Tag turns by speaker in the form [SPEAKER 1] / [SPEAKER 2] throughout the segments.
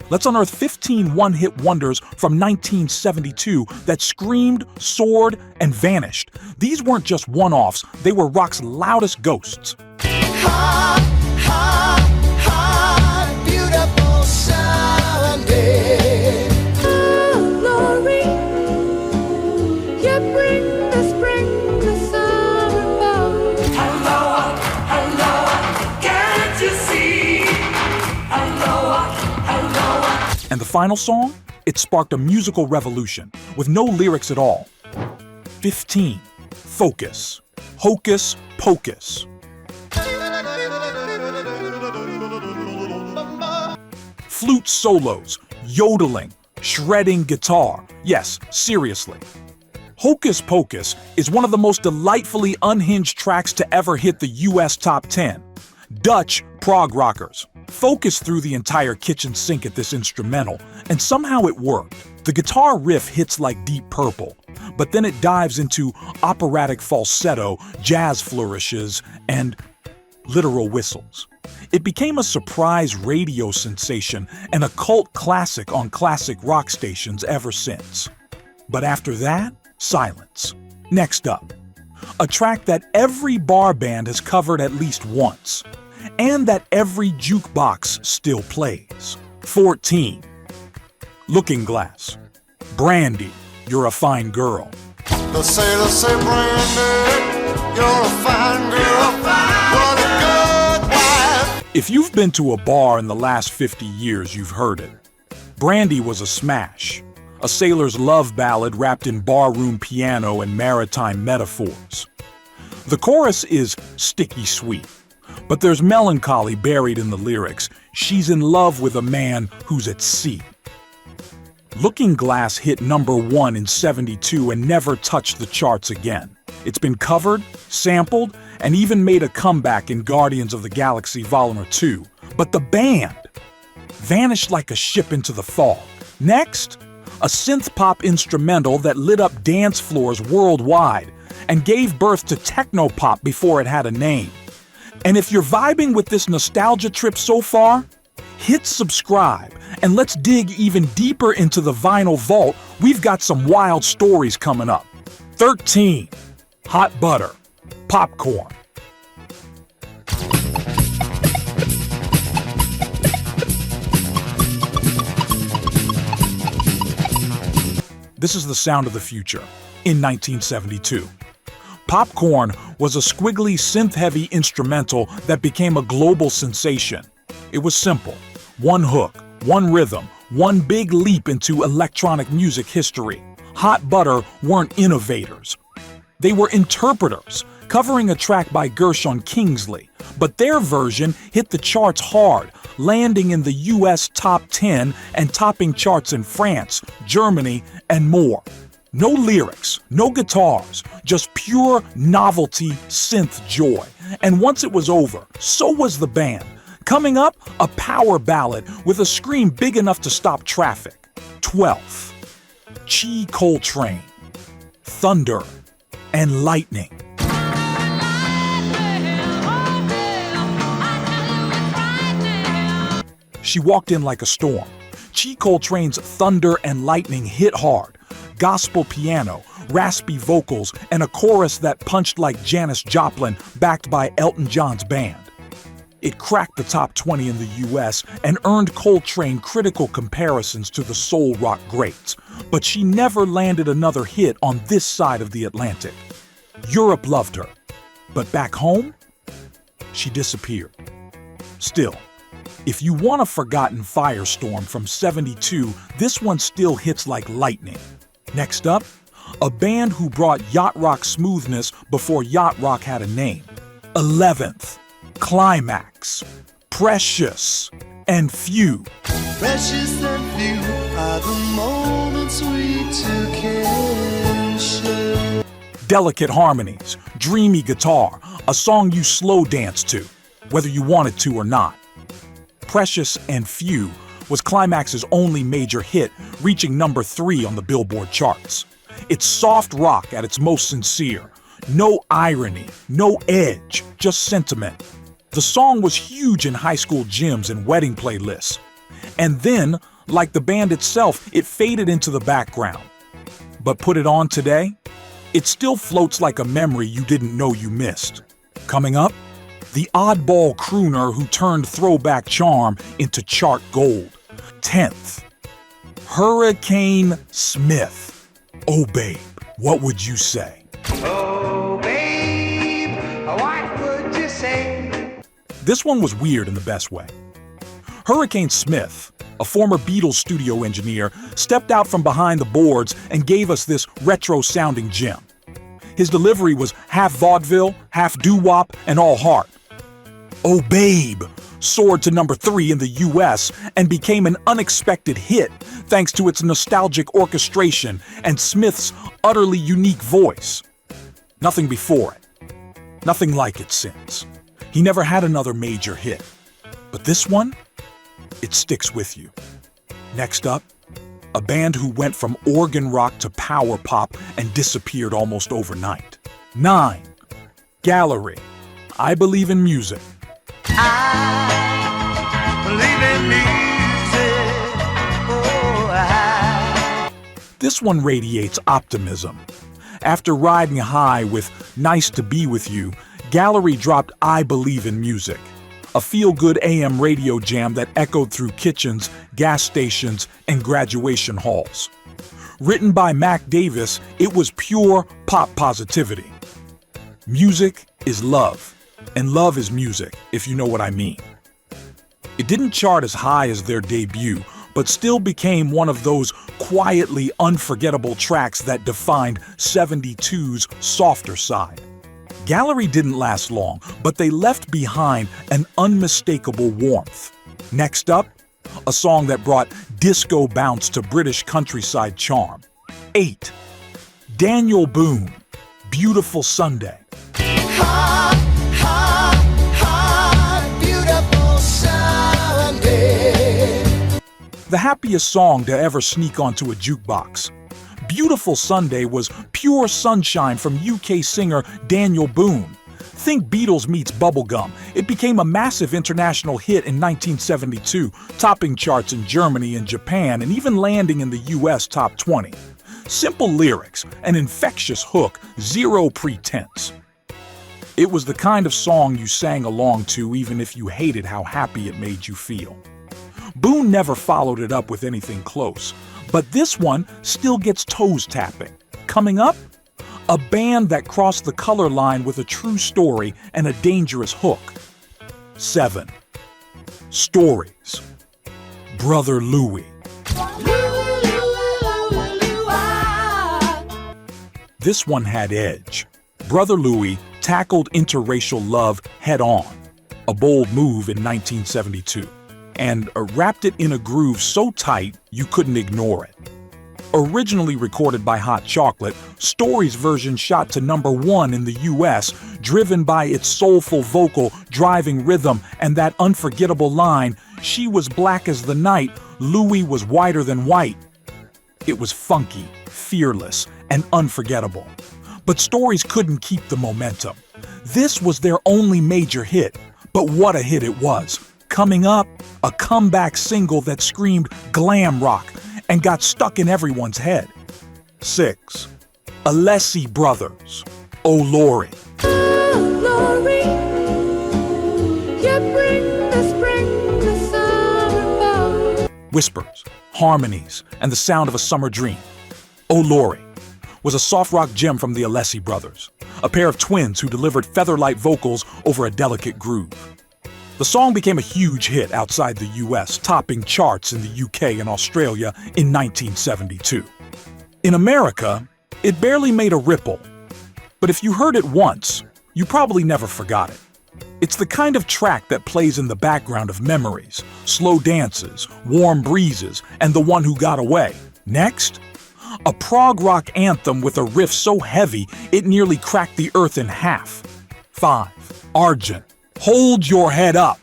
[SPEAKER 1] Let's unearth 15 one-hit wonders from 1972 that screamed, soared, and vanished. These weren't just one-offs, they were rock's loudest ghosts.
[SPEAKER 2] Hot, hot, hot, beautiful Sunday.
[SPEAKER 3] Oh, glory, you bring the spring, the summer fall.
[SPEAKER 4] Hello, can't you see? Hello.
[SPEAKER 1] And the final song? It sparked a musical revolution with no lyrics at all. 15. Focus. Hocus Pocus. Flute solos, yodeling, shredding guitar. Yes, seriously. Hocus Pocus is one of the most delightfully unhinged tracks to ever hit the US top 10. Dutch prog rockers focused through the entire kitchen sink at this instrumental, and somehow it worked. The guitar riff hits like Deep Purple, but then it dives into operatic falsetto, jazz flourishes, and literal whistles. It became a surprise radio sensation and a cult classic on classic rock stations ever since. But after that, silence. Next up, a track that every bar band has covered at least once, and that every jukebox still plays. 14. Looking Glass. Brandy, You're a Fine Girl.
[SPEAKER 2] The sailors say, Brandy, you're a fine girl. What a good wife.
[SPEAKER 1] If you've been to a bar in the last 50 years, you've heard it. Brandy was a smash, a sailor's love ballad wrapped in barroom piano and maritime metaphors. The chorus is sticky sweet, but there's melancholy buried in the lyrics. She's in love with a man who's at sea. Looking Glass hit number 1 in '72 and never touched the charts again. It's been covered, sampled, and even made a comeback in Guardians of the Galaxy Volume 2. But the band vanished like a ship into the fog. Next, a synth-pop instrumental that lit up dance floors worldwide and gave birth to techno-pop before it had a name. And if you're vibing with this nostalgia trip so far, hit subscribe and let's dig even deeper into the vinyl vault. We've got some wild stories coming up. 13. Hot Butter. Popcorn. This is the sound of the future in 1972. Popcorn was a squiggly, synth-heavy instrumental that became a global sensation. It was simple. One hook, one rhythm, one big leap into electronic music history. Hot Butter weren't innovators. They were interpreters, covering a track by Gershon Kingsley, but their version hit the charts hard, landing in the US top 10 and topping charts in France, Germany, and more. No lyrics, no guitars, just pure novelty synth joy. And once it was over, so was the band. Coming up, a power ballad with a scream big enough to stop traffic. 12. Coltrane. Thunder and Lightning. She walked in like a storm. Coltrane's Thunder and Lightning hit hard. Gospel piano, raspy vocals, and a chorus that punched like Janis Joplin backed by Elton John's band. It cracked the top 20 in the US and earned Coltrane critical comparisons to the soul rock greats. But she never landed another hit on this side of the Atlantic. Europe loved her, but back home, she disappeared. Still, if you want a forgotten firestorm from '72, this one still hits like lightning. Next up, a band who brought yacht rock smoothness before yacht rock had a name. 11th, Climax, Precious and Few.
[SPEAKER 2] Precious and few are the moments we two can share.
[SPEAKER 1] Delicate harmonies, dreamy guitar, a song you slow dance to, whether you wanted to or not. Precious and Few was Climax's only major hit, reaching number 3 on the Billboard charts. It's soft rock at its most sincere. No irony, no edge, just sentiment. The song was huge in high school gyms and wedding playlists. And then, Like the band itself, it faded into the background. But put it on today, it still floats like a memory you didn't know you missed. Coming up, the oddball crooner who turned throwback charm into chart gold. 10th, Hurricane Smith. Oh babe, what would you say?
[SPEAKER 4] Oh, babe, what would you say?
[SPEAKER 1] This one was weird in the best way. Hurricane Smith, a former Beatles studio engineer, stepped out from behind the boards and gave us this retro-sounding gem. His delivery was half vaudeville, half doo-wop, and all heart. Oh Babe soared to number 3 in the US and became an unexpected hit thanks to its nostalgic orchestration and Smith's utterly unique voice. Nothing before it. Nothing like it since. He never had another major hit. But this one, it sticks with you. Next up, a band who went from organ rock to power pop and disappeared almost overnight. 9. Gallery. I Believe in Music. This one radiates optimism. After riding high with Nice to Be With You, Gallery dropped I Believe in Music, a feel-good AM radio jam that echoed through kitchens, gas stations, and graduation halls. Written by Mac Davis, it was pure pop positivity. Music is love, and love is music, if you know what I mean. It didn't chart as high as their debut, but still became one of those quietly unforgettable tracks that defined 72's softer side. Gallery didn't last long, but they left behind an unmistakable warmth. Next up, a song that brought disco bounce to British countryside charm. 8. Daniel Boone, Beautiful Sunday. The happiest song to ever sneak onto a jukebox. Beautiful Sunday was pure sunshine from UK singer Daniel Boone. Think Beatles meets bubblegum. It became a massive international hit in 1972, topping charts in Germany and Japan and even landing in the US top 20. Simple lyrics, an infectious hook, zero pretense. It was the kind of song you sang along to even if you hated how happy it made you feel. Boone never followed it up with anything close, but this one still gets toes tapping. Coming up, a band that crossed the color line with a true story and a dangerous hook. 7. Stories. Brother Louie. This one had edge. Brother Louie tackled interracial love head-on, a bold move in 1972, and wrapped it in a groove so tight you couldn't ignore it. Originally recorded by Hot Chocolate, Stories' version shot to number 1 in the US, driven by its soulful vocal, driving rhythm, and that unforgettable line, "She was black as the night, Louie was whiter than white." It was funky, fearless, and unforgettable. But Stories couldn't keep the momentum. This was their only major hit, but what a hit it was. Coming up, a comeback single that screamed glam rock and got stuck in everyone's head. 6. Alessi Brothers, Oh Laurie.
[SPEAKER 3] Oh, Laurie, you bring the spring, the summer fall.
[SPEAKER 1] Whispers, harmonies, and the sound of a summer dream. Oh Laurie was a soft rock gem from the Alessi Brothers, a pair of twins who delivered feather-light vocals over a delicate groove. The song became a huge hit outside the US, topping charts in the UK and Australia in 1972. In America, it barely made a ripple, but if you heard it once, you probably never forgot it. It's the kind of track that plays in the background of memories, slow dances, warm breezes, and The One Who Got Away. Next, a prog rock anthem with a riff so heavy it nearly cracked the earth in half. 5. Argent, Hold Your Head Up.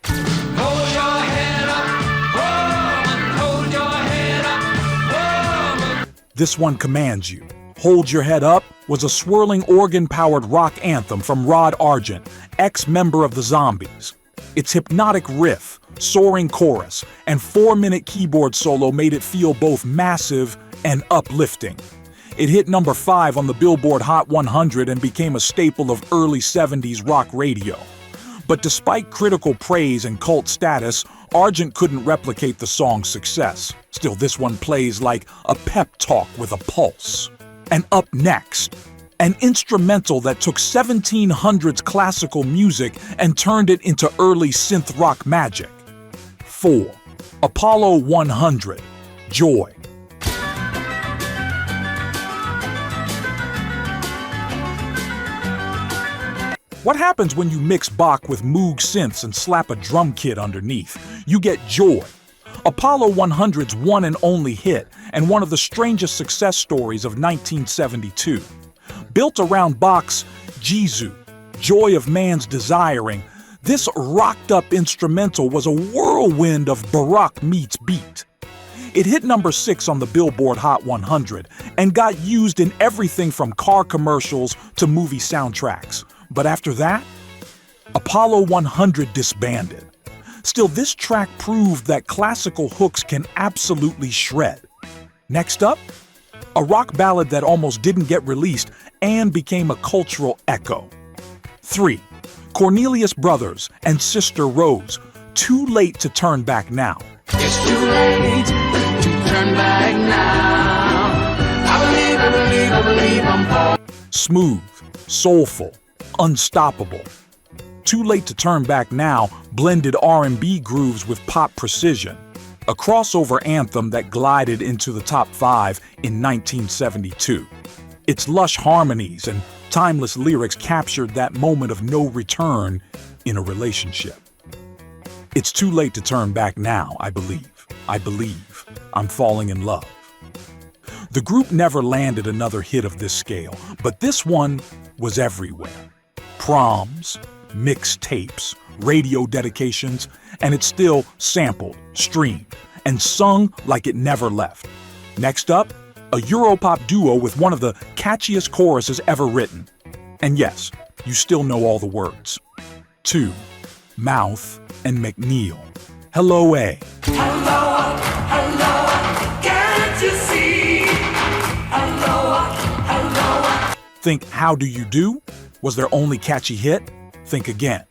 [SPEAKER 4] Hold your head up, woman, hold your head up, woman.
[SPEAKER 1] This one commands you. Hold Your Head Up was a swirling organ-powered rock anthem from Rod Argent, ex-member of the Zombies. Its hypnotic riff, soaring chorus, and 4-minute keyboard solo made it feel both massive and uplifting. It hit number 5 on the Billboard Hot 100 and became a staple of early 70s rock radio. But despite critical praise and cult status, Argent couldn't replicate the song's success. Still, this one plays like a pep talk with a pulse. And up next, an instrumental that took 1700s classical music and turned it into early synth rock magic. 4. Apollo 100, Joy. What happens when you mix Bach with Moog synths and slap a drum kit underneath? You get Joy. Apollo 100's one and only hit, and one of the strangest success stories of 1972. Built around Bach's Jesu, Joy of Man's Desiring, this rocked-up instrumental was a whirlwind of Baroque meets beat. It hit number 6 on the Billboard Hot 100 and got used in everything from car commercials to movie soundtracks. But after that, Apollo 100 disbanded. Still, this track proved that classical hooks can absolutely shred. Next up, a rock ballad that almost didn't get released and became a cultural echo. 3. Cornelius Brothers and Sister Rose, Too Late to Turn Back Now.
[SPEAKER 4] It's too late to turn back now. I believe I'm falling.
[SPEAKER 1] Smooth, soulful, unstoppable. Too Late to Turn Back Now blended R&B grooves with pop precision, a crossover anthem that glided into the top 5 in 1972. Its lush harmonies and timeless lyrics captured that moment of no return in a relationship. It's too late to turn back now, I believe. I'm falling in love. The group never landed another hit of this scale, but this one was everywhere. Proms, mixtapes, radio dedications, and it's still sampled, streamed, and sung like it never left. Next up, a Europop duo with one of the catchiest choruses ever written. And yes, you still know all the words. 2. Mouth and MacNeal. Hello, A.
[SPEAKER 4] Can't you see?
[SPEAKER 1] Think How Do You Do was their only catchy hit? Think again.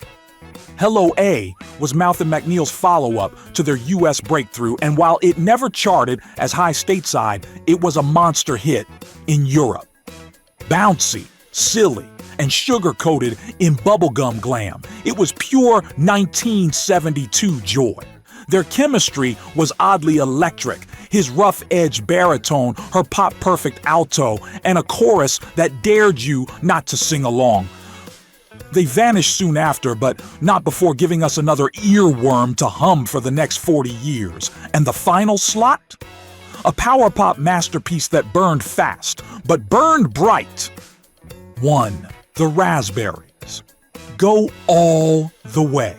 [SPEAKER 1] Hello, A was Mouth and MacNeal's follow-up to their US breakthrough, and while it never charted as high stateside, it was a monster hit in Europe. Bouncy, silly, and sugar-coated in bubblegum glam, it was pure 1972 joy. Their chemistry was oddly electric, his rough-edged baritone, her pop-perfect alto, and a chorus that dared you not to sing along. They vanished soon after, but not before giving us another earworm to hum for the next 40 years. And the final slot? A power pop masterpiece that burned fast, but burned bright. 1. The Raspberries. Go All the Way.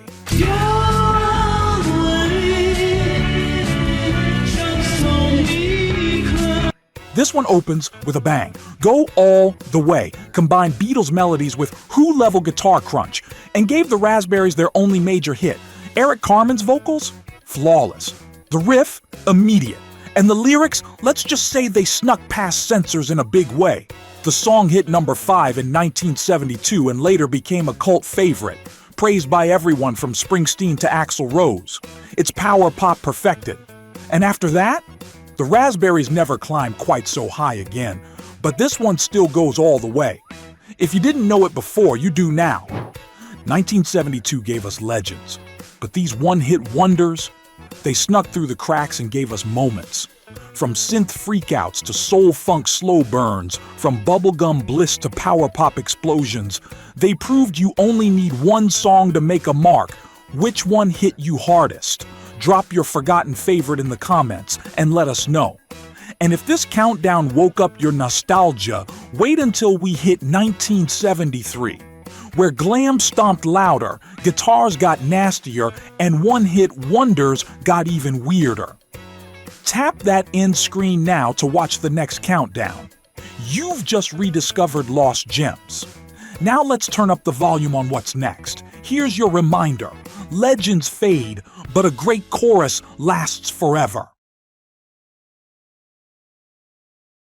[SPEAKER 1] This one opens with a bang. Go All the Way combined Beatles melodies with Who-level guitar crunch and gave the Raspberries their only major hit. Eric Carmen's vocals? Flawless. The riff? Immediate. And the lyrics? Let's just say they snuck past censors in a big way. The song hit number 5 in 1972 and later became a cult favorite, praised by everyone from Springsteen to Axl Rose. It's power pop perfected. And after that, the Raspberries never climbed quite so high again, but this one still goes all the way. If you didn't know it before, you do now. 1972 gave us legends, but these one-hit wonders, they snuck through the cracks and gave us moments. From synth freakouts to soul-funk slow burns, from bubblegum bliss to power pop explosions, they proved you only need one song to make a mark. Which one hit you hardest? Drop your forgotten favorite in the comments and let us know. And if this countdown woke up your nostalgia, wait until we hit 1973, where glam stomped louder, guitars got nastier, and one-hit wonders got even weirder. Tap that end screen now to watch the next countdown. You've just rediscovered lost gems. Now let's turn up the volume on what's next. Here's your reminder. Legends fade, but a great chorus lasts forever.